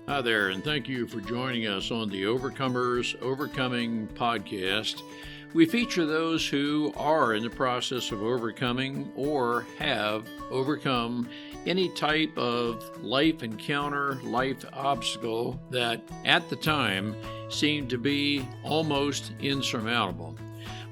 Hi there, and thank you for joining us on the Overcomers Overcoming podcast. We feature those who are in the process of overcoming or have overcome any type of life encounter, life obstacle that at the time seemed to be almost insurmountable.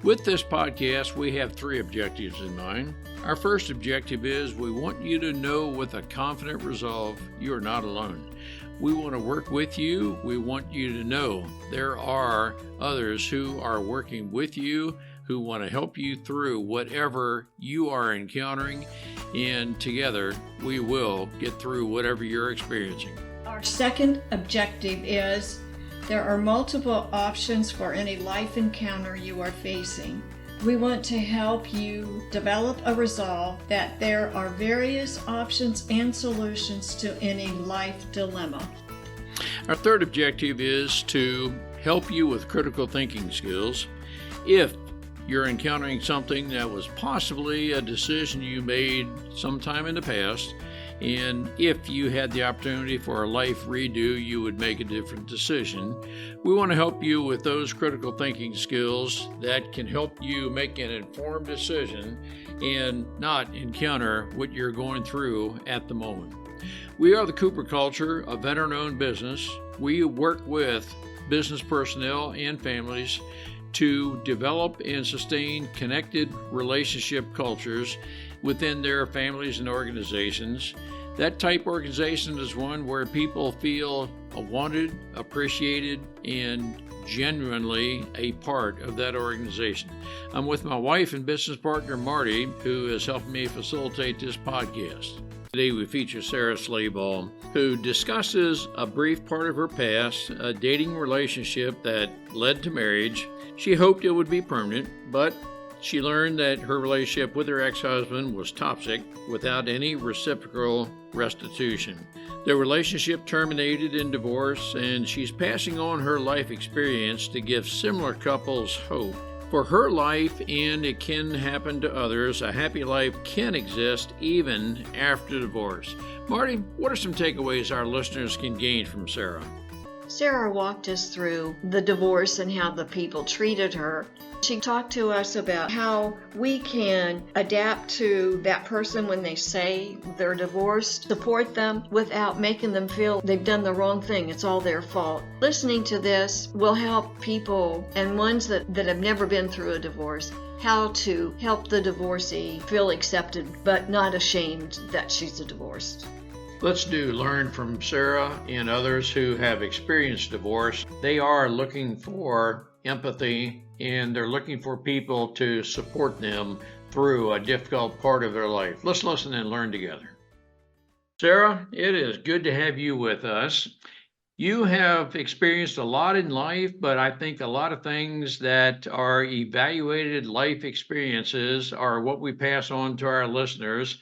With this podcast, we have three objectives in mind. Our first objective is we want you to know with a confident resolve you are not alone. We want to work with you. We want you to know there are others who are working with you, who want to help you through whatever you are encountering, and together we will get through whatever you're experiencing. Our second objective is there are multiple options for any life encounter you are facing. We want to help you develop a resolve that there are various options and solutions to any life dilemma. Our third objective is to help you with critical thinking skills. If you're encountering something that was possibly a decision you made sometime in the past, and if you had the opportunity for a life redo, you would make a different decision. We want to help you with those critical thinking skills that can help you make an informed decision and not encounter what you're going through at the moment. We are the Cooper Culture, a veteran-owned business. We work with business personnel and families to develop and sustain connected relationship cultures within their families and organizations. That type organization is one where people feel wanted, appreciated, and genuinely a part of that organization. I'm with my wife and business partner, Marty, who has helped me facilitate this podcast. Today we feature Sara Slaybaugh, who discusses a brief part of her past, a dating relationship that led to marriage. She hoped it would be permanent, but she learned that her relationship with her ex-husband was toxic without any reciprocal restitution. Their relationship terminated in divorce, and she's passing on her life experience to give similar couples hope. For her life, and it can happen to others, a happy life can exist even after divorce. Marty, what are some takeaways our listeners can gain from Sara? Sara walked us through the divorce and how the people treated her. She talked to us about how we can adapt to that person when they say they're divorced, support them without making them feel they've done the wrong thing, it's all their fault. Listening to this will help people and ones that have never been through a divorce how to help the divorcee feel accepted but not ashamed that she's a divorced. Let's learn from Sara and others who have experienced divorce. They are looking for empathy and they're looking for people to support them through a difficult part of their life. Let's listen and learn together. Sara, it is good to have you with us. You have experienced a lot in life, but I think a lot of things that are evaluated life experiences are what we pass on to our listeners.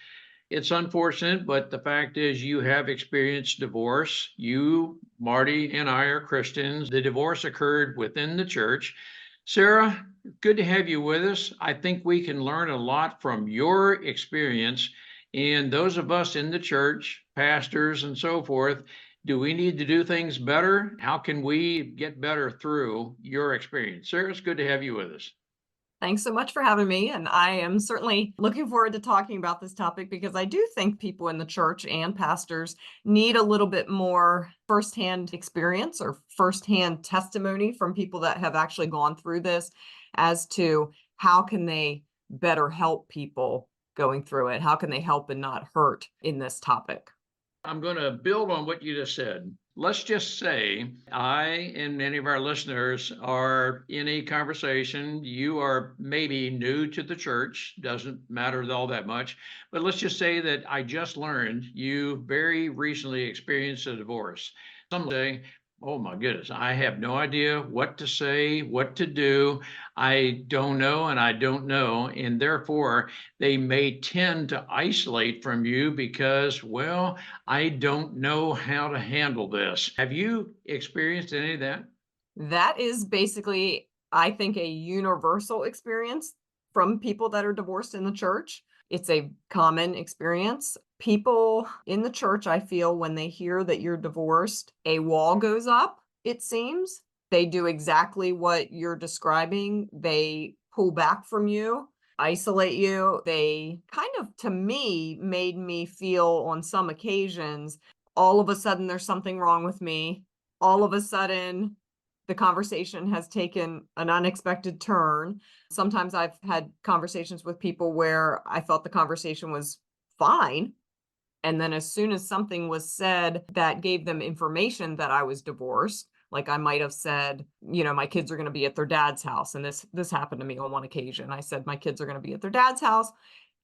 It's unfortunate, but the fact is you have experienced divorce. You, Marty, and I are Christians. The divorce occurred within the church. Sara, good to have you with us. I think we can learn a lot from your experience. And those of us in the church, pastors and so forth, do we need to do things better? How can we get better through your experience? Sara, it's good to have you with us. Thanks so much for having me. And I am certainly looking forward to talking about this topic because I do think people in the church and pastors need a little bit more firsthand experience or firsthand testimony from people that have actually gone through this as to how can they better help people going through it? How can they help and not hurt in this topic? I'm going to build on what you just said. Let's just say I and many of our listeners are in a conversation. You are maybe new to the church, doesn't matter all that much. But let's just say that I just learned you very recently experienced a divorce. Some say, oh my goodness, I have no idea what to say, what to do. I don't know, and I don't know. And therefore, they may tend to isolate from you because, well, I don't know how to handle this. Have you experienced any of that? That is basically, I think, a universal experience from people that are divorced in the church. It's a common experience. People in the church, I feel, when they hear that you're divorced, a wall goes up, it seems. They do exactly what you're describing. They pull back from you, isolate you. They kind of, to me, made me feel on some occasions, all of a sudden there's something wrong with me. All of a sudden, the conversation has taken an unexpected turn. Sometimes I've had conversations with people where I thought the conversation was fine. And then as soon as something was said that gave them information that I was divorced, like I might have said, my kids are going to be at their dad's house. And this happened to me on one occasion. I said, my kids are going to be at their dad's house.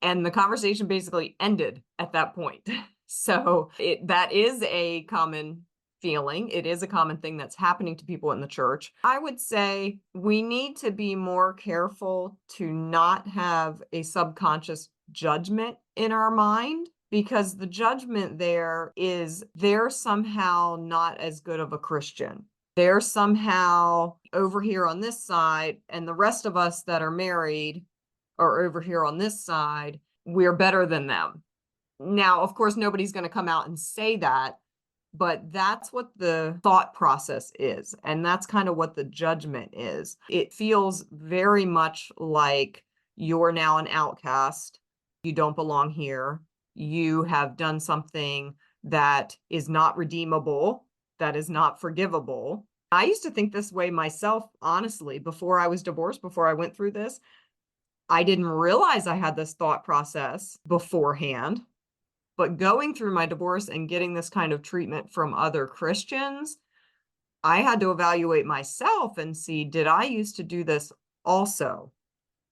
And the conversation basically ended at that point. So that is a common feeling. It is a common thing that's happening to people in the church. I would say we need to be more careful to not have a subconscious judgment in our mind, because the judgment there is they're somehow not as good of a Christian. They're somehow over here on this side, and the rest of us that are married are over here on this side. We're better than them. Now, of course, nobody's going to come out and say that, but that's what the thought process is. And that's kind of what the judgment is. It feels very much like you're now an outcast. You don't belong here. You have done something that is not redeemable, that is not forgivable. I used to think this way myself, honestly, before I was divorced, before I went through this. I didn't realize I had this thought process beforehand. But going through my divorce and getting this kind of treatment from other Christians, I had to evaluate myself and see, did I used to do this also?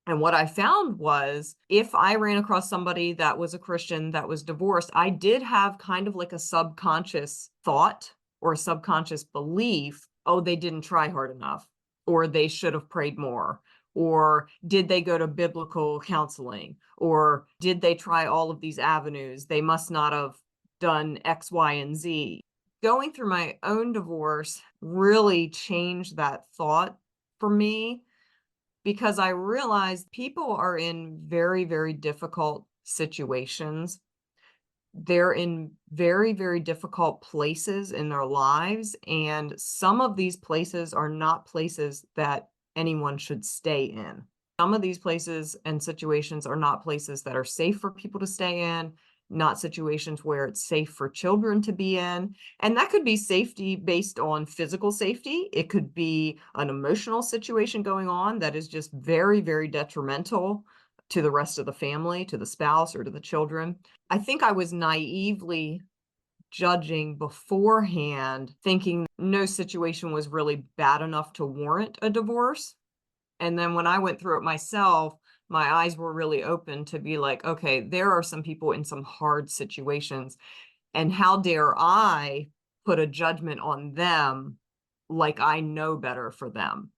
And what I found was if I ran across somebody that was a Christian that was divorced, I did have kind of like a subconscious thought or a subconscious belief, oh, they didn't try hard enough, or they should have prayed more. Or did they go to biblical counseling? Or did they try all of these avenues? They must not have done X, Y, and Z. Going through my own divorce really changed that thought for me, because I realized people are in very, very difficult situations. They're in very, very difficult places in their lives. And some of these places are not places that anyone should stay in. Some of these places and situations are not places that are safe for people to stay in, not situations where it's safe for children to be in. And that could be safety based on physical safety. It could be an emotional situation going on that is just very, very detrimental to the rest of the family, to the spouse, or to the children. I think I was naively judging beforehand, thinking no situation was really bad enough to warrant a divorce. And then when I went through it myself, my eyes were really open to be like, okay, there are some people in some hard situations. And how dare I put a judgment on them like I know better for them,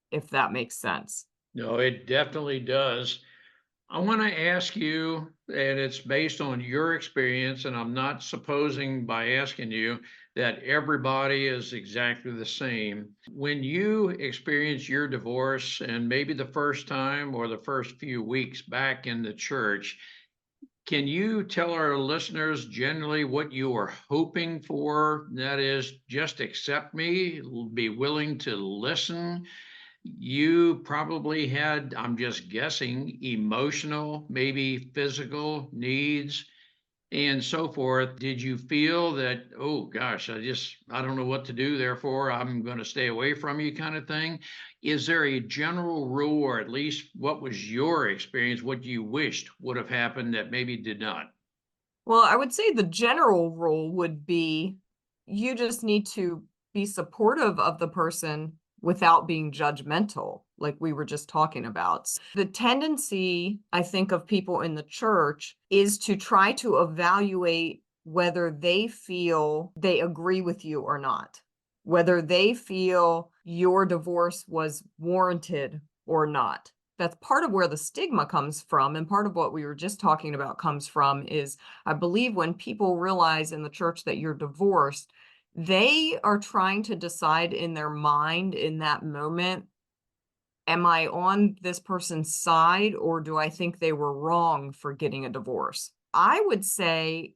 if that makes sense. No, it definitely does. I want to ask you, and it's based on your experience, and I'm not supposing by asking you that everybody is exactly the same. When you experience your divorce, and maybe the first time or the first few weeks back in the church, can you tell our listeners generally what you are hoping for? That is, just accept me, be willing to listen. You probably had, I'm just guessing, emotional, maybe physical needs and so forth. Did you feel that, oh gosh, I don't know what to do, therefore I'm going to stay away from you kind of thing? Is there a general rule, or at least what was your experience, what you wished would have happened that maybe did not? Well, I would say the general rule would be you just need to be supportive of the person without being judgmental, like we were just talking about. The tendency, I think, of people in the church is to try to evaluate whether they feel they agree with you or not, whether they feel your divorce was warranted or not. That's part of where the stigma comes from. And part of what we were just talking about comes from is, I believe, when people realize in the church that you're divorced, they are trying to decide in their mind in that moment, Am I on this person's side, or do I think they were wrong for getting a divorce? I would say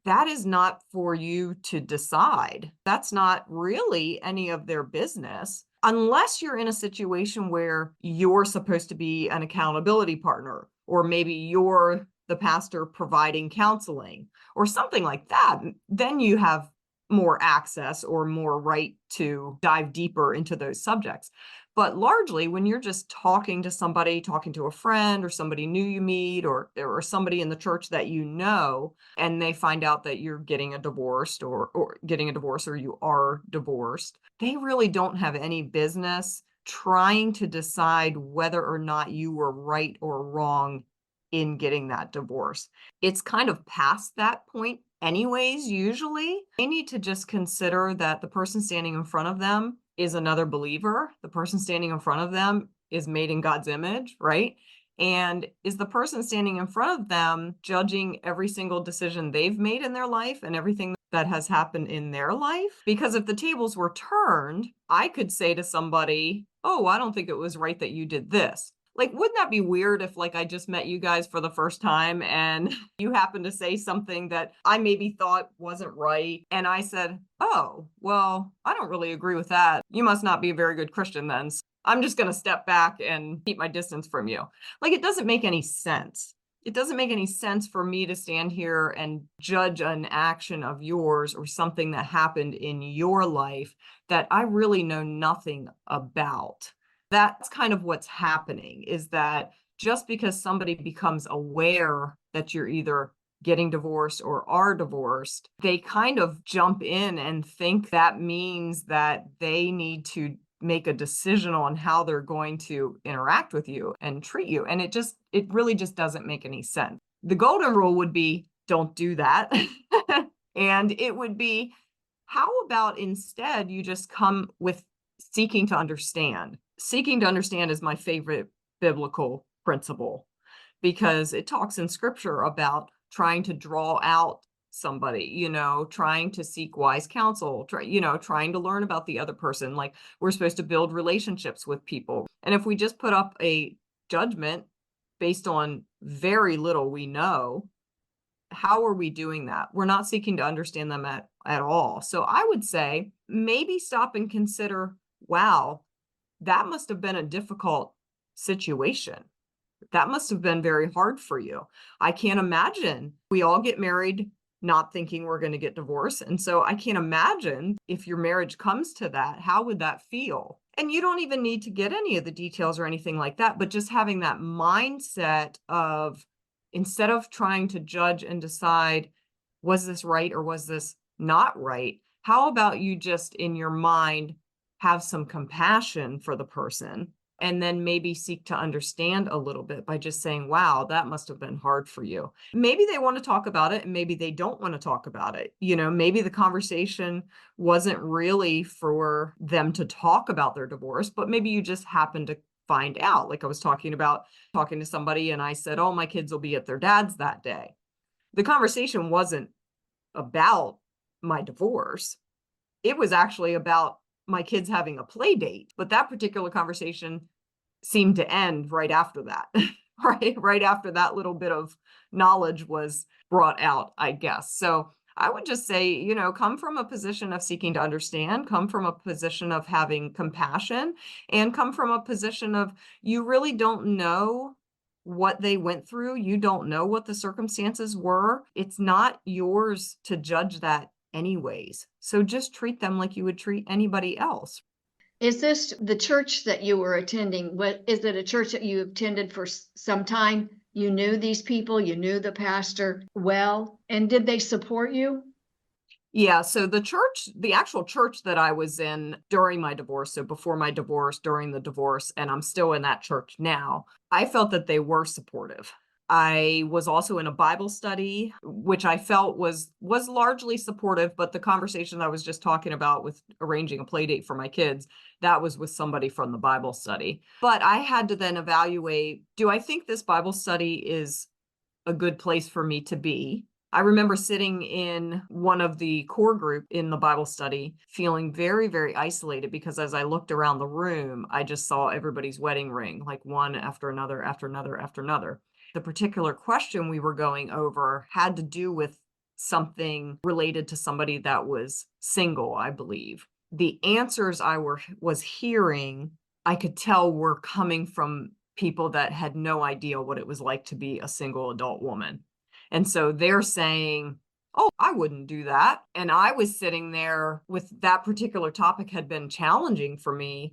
that is not for you to decide. That's not really any of their business, unless you're in a situation where you're supposed to be an accountability partner, or maybe you're the pastor providing counseling or something like that. Then you have more access or more right to dive deeper into those subjects. But largely, when you're just talking to somebody, talking to a friend or somebody new you meet, or somebody in the church that you know, and they find out that you're getting a divorce or getting a divorce, or you are divorced, they really don't have any business trying to decide whether or not you were right or wrong in getting that divorce. It's kind of past that point anyways. Usually they need to just consider that the person standing in front of them is another believer. The person standing in front of them is made in God's image, right? And is the person standing in front of them judging every single decision they've made in their life and everything that has happened in their life? Because if the tables were turned, I could say to somebody, oh, I don't think it was right that you did this. Like, wouldn't that be weird if, like, I just met you guys for the first time and you happened to say something that I maybe thought wasn't right, and I said, oh, well, I don't really agree with that. You must not be a very good Christian then. So I'm just going to step back and keep my distance from you. Like, it doesn't make any sense. It doesn't make any sense for me to stand here and judge an action of yours or something that happened in your life that I really know nothing about. That's kind of what's happening, is that just because somebody becomes aware that you're either getting divorced or are divorced, they kind of jump in and think that means that they need to make a decision on how they're going to interact with you and treat you. And it really just doesn't make any sense. The golden rule would be, don't do that. And it would be, how about instead you just come with seeking to understand? Seeking to understand is my favorite biblical principle, because it talks in scripture about trying to draw out somebody, trying to seek wise counsel, trying to learn about the other person. Like, we're supposed to build relationships with people. And if we just put up a judgment based on very little we know, how are we doing that? We're not seeking to understand them at all. So I would say maybe stop and consider, wow, that must have been a difficult situation. That must have been very hard for you. I can't imagine. We all get married not thinking we're going to get divorced. And so I can't imagine if your marriage comes to that, how would that feel? And you don't even need to get any of the details or anything like that, but just having that mindset of, instead of trying to judge and decide, was this right or was this not right? How about you just in your mind have some compassion for the person, and then maybe seek to understand a little bit by just saying, wow, that must have been hard for you. Maybe they want to talk about it and maybe they don't want to talk about it. Maybe the conversation wasn't really for them to talk about their divorce, but maybe you just happened to find out. Like, I was talking to somebody and I said, oh, my kids will be at their dad's that day. The conversation wasn't about my divorce. It was actually about my kids having a play date, but that particular conversation seemed to end right after that. right after that little bit of knowledge was brought out, I guess. So I would just say, come from a position of seeking to understand, come from a position of having compassion, and come from a position of, you really don't know what they went through. You don't know what the circumstances were. It's not yours to judge that anyways. So just treat them like you would treat anybody else. Is this the church that you were attending? Is it a church that you attended for some time? You knew these people, you knew the pastor well, and did they support you? Yeah, so the actual church that I was in during my divorce, so before my divorce, during the divorce, and I'm still in that church now, I felt that they were supportive. I was also in a Bible study, which I felt was largely supportive, but the conversation I was just talking about with arranging a play date for my kids, that was with somebody from the Bible study. But I had to then evaluate, do I think this Bible study is a good place for me to be? I remember sitting in one of the core group in the Bible study, feeling very, very isolated because as I looked around the room, I just saw everybody's wedding ring, like one after another, after another, after another. The particular question we were going over had to do with something related to somebody that was single, I believe. The answers was hearing, I could tell were coming from people that had no idea what it was like to be a single adult woman. And so they're saying, "Oh, I wouldn't do that." And I was sitting there with that particular topic had been challenging for me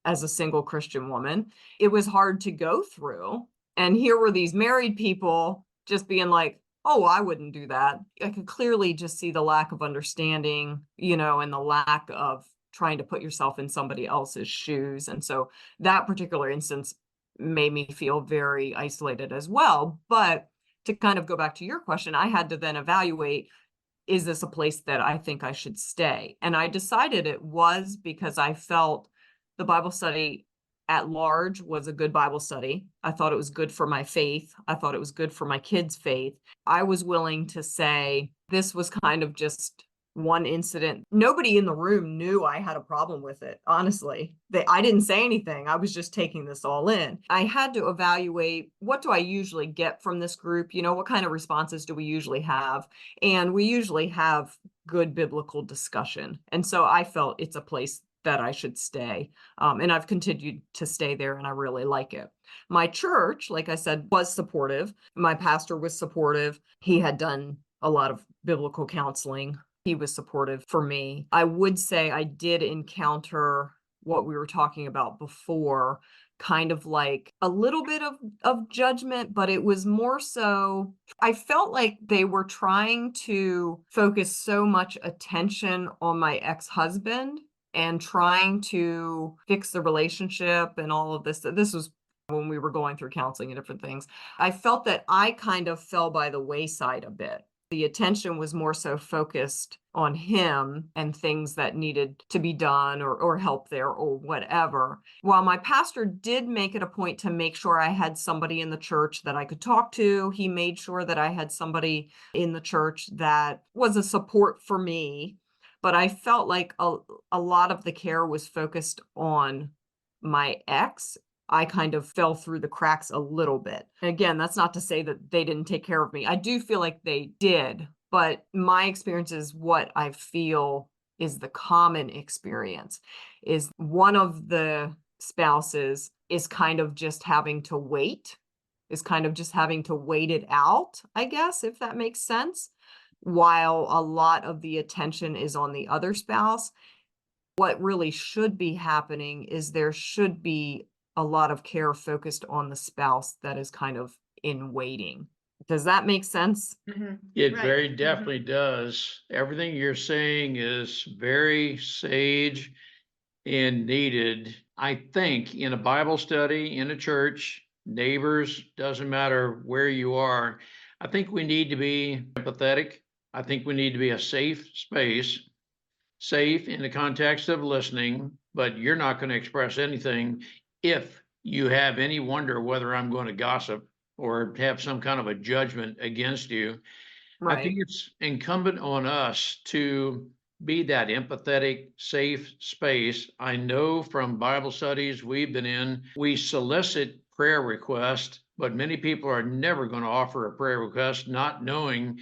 as a single Christian woman. It was hard to go through. And here were these married people just being like, "Oh, I wouldn't do that." I could clearly just see the lack of understanding, and the lack of trying to put yourself in somebody else's shoes. And so that particular instance made me feel very isolated as well. But to kind of go back to your question, I had to then evaluate, is this a place that I think I should stay? And I decided it was because I felt the Bible study at large was a good Bible study. I thought it was good for my faith. I thought it was good for my kids' faith. I was willing to say this was kind of just one incident. Nobody in the room knew I had a problem with it, honestly. I didn't say anything. I was just taking this all in. I had to evaluate, what do I usually get from this group? What kind of responses do we usually have? And we usually have good biblical discussion. And so I felt it's a place that I should stay. And I've continued to stay there and I really like it. My church, like I said, was supportive. My pastor was supportive. He had done a lot of biblical counseling. He was supportive for me. I would say I did encounter what we were talking about before, kind of like a little bit of judgment, but it was more so, I felt like they were trying to focus so much attention on my ex-husband and trying to fix the relationship and all of this. This was when we were going through counseling and different things. I felt that I kind of fell by the wayside a bit. The attention was more so focused on him and things that needed to be done or help there or whatever. While my pastor did make it a point to make sure I had somebody in the church that I could talk to, he made sure that I had somebody in the church that was a support for me. But I felt like a lot of the care was focused on my ex. I kind of fell through the cracks a little bit. And again, that's not to say that they didn't take care of me. I do feel like they did, but my experience is what I feel is the common experience is one of the spouses is kind of just having to wait, is kind of just having to wait it out, I guess, if that makes sense, while a lot of the attention is on the other spouse. What really should be happening is there should be a lot of care focused on the spouse that is kind of in waiting. Does that make sense? It Right. very definitely does. Everything you're saying is very sage and needed. I think in a Bible study, in a church, neighbors, doesn't matter where you are. I think we need to be empathetic. I think we need to be a safe space, safe in the context of listening, but you're not going to express anything if you have any wonder whether I'm going to gossip or have some kind of a judgment against you. I think Right. it's incumbent on us to be that empathetic, safe space. I know from Bible studies we've been in, we solicit prayer requests, but many people are never going to offer a prayer request, not knowing,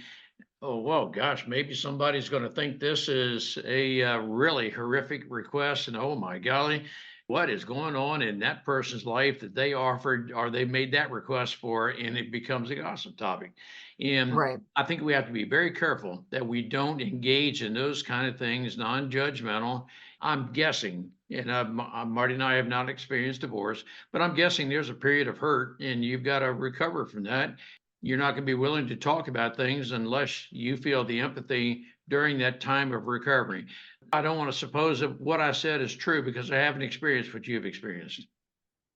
oh, well, gosh, maybe somebody's going to think this is a really horrific request. And oh my golly, what is going on in that person's life that they offered or they made that request for? And it becomes a gossip topic. And Right. I think we have to be very careful that we don't engage in those kind of things, non judgmental. I'm guessing, and Marty and I have not experienced divorce, but I'm guessing there's a period of hurt and you've got to recover from that. You're not going to be willing to talk about things unless you feel the empathy during that time of recovery. I don't want to suppose that what I said is true because I haven't experienced what you've experienced.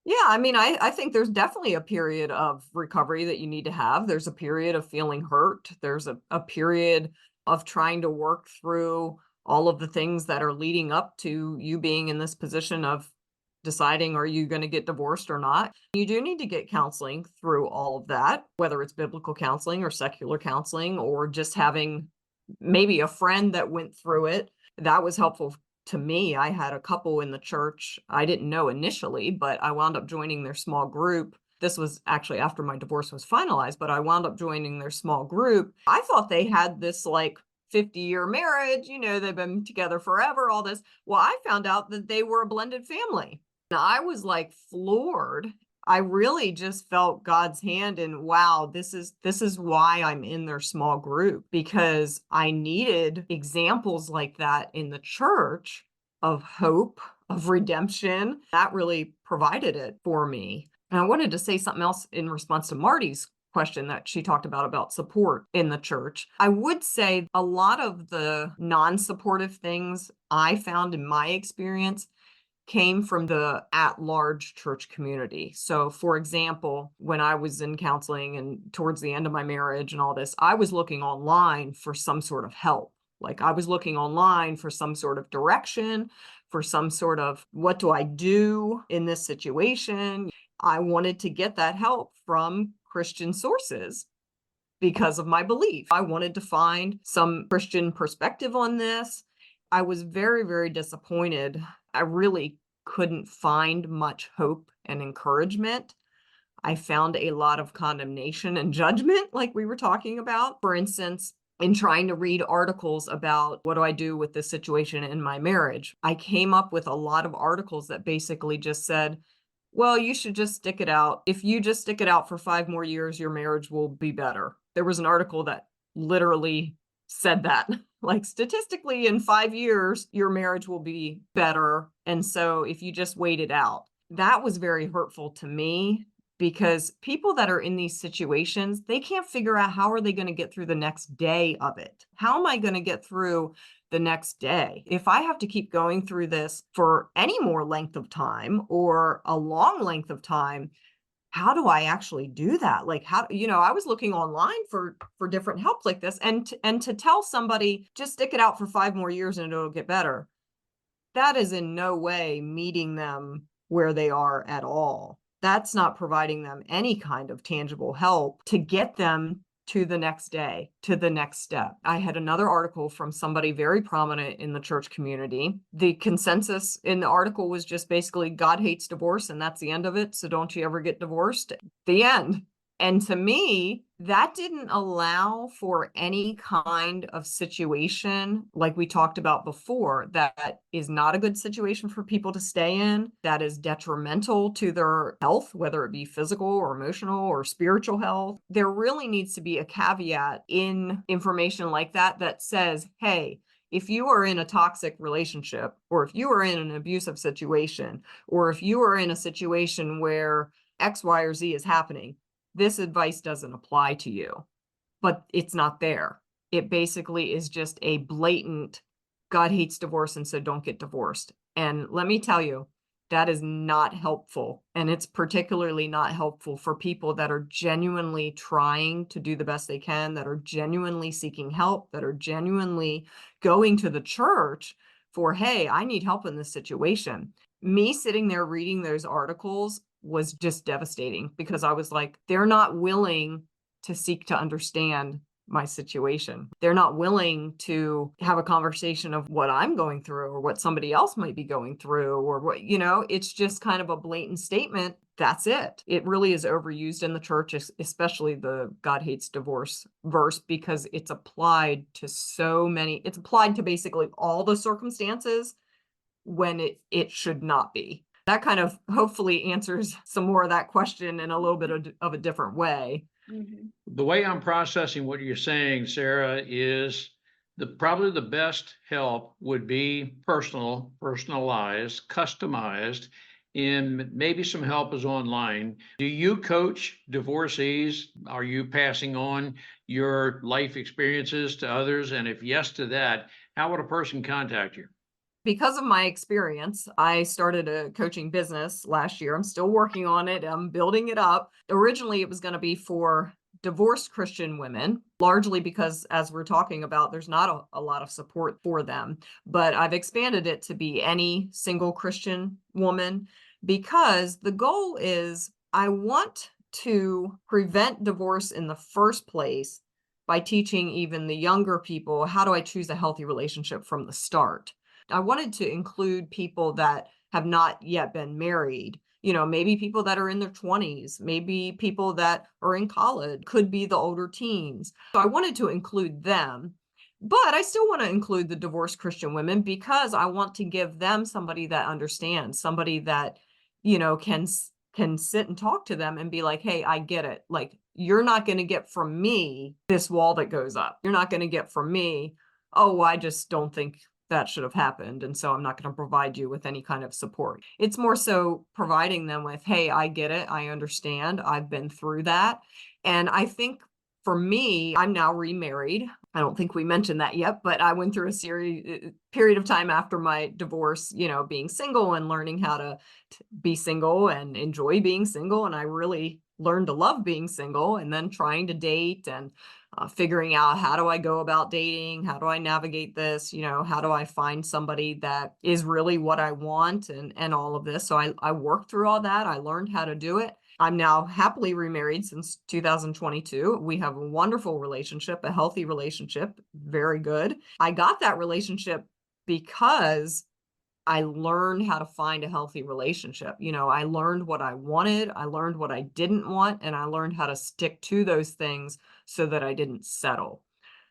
Yeah, I mean, I think there's definitely a period of recovery that you need to have. There's a period of feeling hurt. There's a period of trying to work through all of the things that are leading up to you being in this position of deciding, are you going to get divorced or not? You do need to get counseling through all of that, whether it's biblical counseling or secular counseling, or just having maybe a friend that went through it. That was helpful to me. I had a couple in the church I didn't know initially, but I wound up joining their small group. This was actually after my divorce was finalized, but I wound up joining their small group. I thought they had this like 50-year marriage, they've been together forever, all this. Well, I found out that they were a blended family. And I was like floored. I really just felt God's hand, and wow, this is why I'm in their small group, because I needed examples like that in the church of hope, of redemption. That really provided it for me. And I wanted to say something else in response to Marty's question that she talked about support in the church. I would say a lot of the non-supportive things I found in my experience came from the at-large church community. So, for example, when I was in counseling and towards the end of my marriage and all this, I was looking online for some sort of help. Like I was looking online for some sort of direction, for some sort of, what do I do in this situation? I wanted to get that help from Christian sources because of my belief. I wanted to find some Christian perspective on this. I was very, very disappointed. I really couldn't find much hope and encouragement. I found a lot of condemnation and judgment, like we were talking about. For instance, in trying to read articles about what do I do with this situation in my marriage, I came up with a lot of articles that basically just said, well, you should just stick it out. If you just stick it out for 5 more years, your marriage will be better. There was an article that literally said that. Like statistically, in 5 years, your marriage will be better. And so if you just wait it out, that was very hurtful to me, because people that are in these situations, they can't figure out how are they going to get through the next day of it. How am I going to get through the next day? If I have to keep going through this for any more length of time or a long length of time, how do I actually do that? Like how, I was looking online for different help like this, and to tell somebody just stick it out for 5 more years and it'll get better. That is in no way meeting them where they are at all. That's not providing them any kind of tangible help to get them to the next day, to the next step. I had another article from somebody very prominent in the church community. The consensus in the article was just basically God hates divorce and that's the end of it. So don't you ever get divorced. The end. And to me, that didn't allow for any kind of situation like we talked about before that is not a good situation for people to stay in, that is detrimental to their health, whether it be physical or emotional or spiritual health. There really needs to be a caveat in information like that that says, hey, if you are in a toxic relationship, or if you are in an abusive situation, or if you are in a situation where X, Y, or Z is happening, this advice doesn't apply to you. But it's not there. It basically is just a blatant, God hates divorce, and so don't get divorced. And let me tell you, that is not helpful. And it's particularly not helpful for people that are genuinely trying to do the best they can, that are genuinely seeking help, that are genuinely going to the church for, hey, I need help in this situation. Me sitting there reading those articles was just devastating, because I was like, they're not willing to seek to understand my situation. They're not willing to have a conversation of what I'm going through or what somebody else might be going through, or what, it's just kind of a blatant statement. That's it. It really is overused in the church, especially the God hates divorce verse, because it's applied to it's applied to basically all the circumstances when it should not be. That kind of hopefully answers some more of that question in a little bit of a different way. Mm-hmm. The way I'm processing what you're saying, Sarah, is probably the best help would be personalized, customized, and maybe some help is online. Do you coach divorcees? Are you passing on your life experiences to others? And if yes to that, how would a person contact you? Because of my experience, I started a coaching business last year. I'm still working on it. I'm building it up. Originally, it was going to be for divorced Christian women, largely because, as we're talking about, there's not a lot of support for them. But I've expanded it to be any single Christian woman because the goal is I want to prevent divorce in the first place by teaching even the younger people, how do I choose a healthy relationship from the start? I wanted to include people that have not yet been married, maybe people that are in their 20s, maybe people that are in college, could be the older teens. So I wanted to include them. But I still want to include the divorced Christian women because I want to give them somebody that understands, somebody that, can sit and talk to them and be like, hey, I get it. Like, you're not going to get from me this wall that goes up. You're not going to get from me, oh, I just don't think that should have happened. And so I'm not going to provide you with any kind of support. It's more so providing them with, hey, I get it. I understand. I've been through that. And I think for me, I'm now remarried. I don't think we mentioned that yet, but I went through a period of time after my divorce, being single and learning how to be single and enjoy being single. And I really learned to love being single, and then trying to date and figuring out, how do I go about dating? How do I navigate this? How do I find somebody that is really what I want, and all of this. So I worked through all that. I learned how to do it. I'm now happily remarried since 2022. We have a wonderful relationship, a healthy relationship, very good. I got that relationship because I learned how to find a healthy relationship. I learned what I wanted, I learned what I didn't want, and I learned how to stick to those things so that I didn't settle.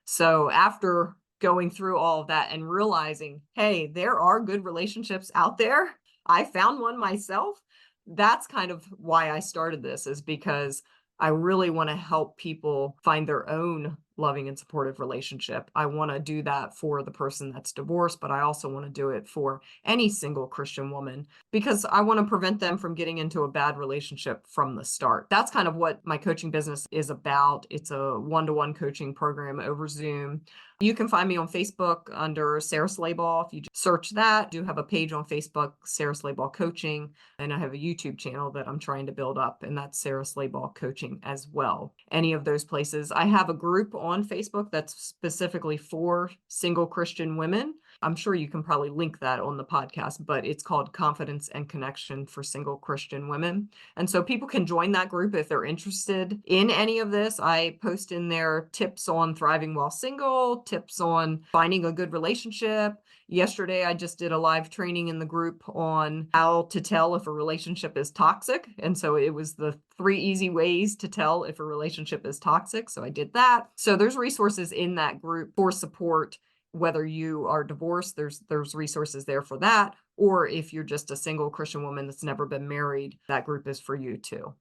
So after going through all of that and realizing, hey, there are good relationships out there, I found one myself. That's kind of why I started this, is because I really want to help people find their own loving and supportive relationship. I want to do that for the person that's divorced, but I also want to do it for any single Christian woman, because I want to prevent them from getting into a bad relationship from the start. That's kind of what my coaching business is about. It's a one-to-one coaching program over Zoom. You can find me on Facebook under Sara Slaybaugh. If you just search that, I do have a page on Facebook, Sara Slaybaugh Coaching, and I have a YouTube channel that I'm trying to build up, and that's Sara Slaybaugh Coaching as well. Any of those places. I have a group on Facebook that's specifically for single Christian women. I'm sure you can probably link that on the podcast, but it's called Confidence and Connection for Single Christian Women. And so people can join that group if they're interested in any of this. I post in there tips on thriving while single, tips on finding a good relationship. Yesterday, I just did a live training in the group on how to tell if a relationship is toxic. And so it was the 3 easy ways to tell if a relationship is toxic. So I did that. So there's resources in that group for support. Whether you are divorced, there's resources there for that. Or if you're just a single Christian woman that's never been married, that group is for you too.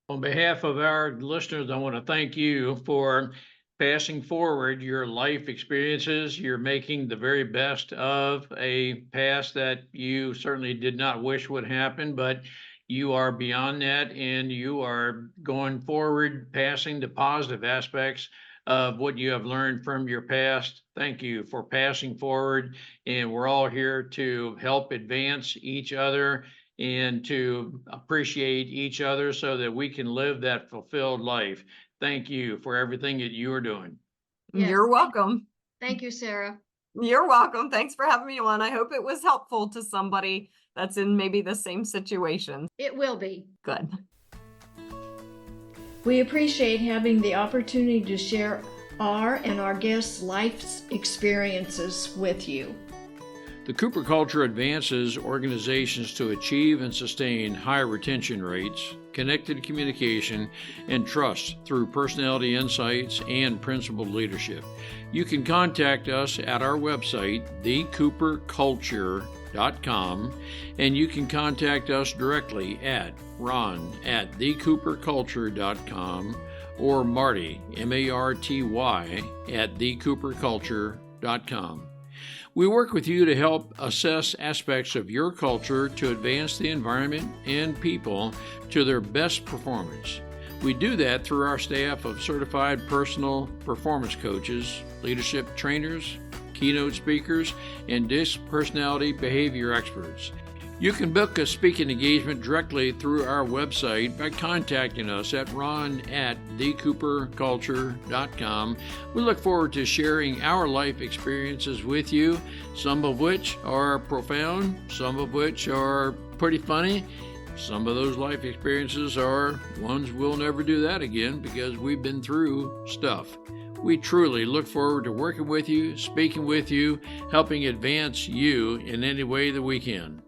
On behalf of our listeners, I want to thank you for passing forward your life experiences. You're making the very best of a past that you certainly did not wish would happen, but you are beyond that, and you are going forward, passing the positive aspects of what you have learned from your past. Thank you for passing forward, and we're all here to help advance each other and to appreciate each other so that we can live that fulfilled life. Thank you for everything that you are doing. Yes. You're welcome. Thank you, Sara. You're welcome. Thanks for having me on. I hope it was helpful to somebody that's in maybe the same situation. It will be. Good. We appreciate having the opportunity to share our and our guests' life experiences with you. The Cooper Culture advances organizations to achieve and sustain high retention rates, connected communication, and trust through personality insights and principled leadership. You can contact us at our website, thecooperculture.com, and you can contact us directly at ron@thecooperculture.com or Marty, M-A-R-T-Y, at thecooperculture.com. We work with you to help assess aspects of your culture to advance the environment and people to their best performance. We do that through our staff of certified personal performance coaches, leadership trainers, keynote speakers, and DISC personality behavior experts. You can book a speaking engagement directly through our website by contacting us at ron@thecooperculture.com. We look forward to sharing our life experiences with you, some of which are profound, some of which are pretty funny. Some of those life experiences are ones we'll never do that again because we've been through stuff. We truly look forward to working with you, speaking with you, helping advance you in any way that we can.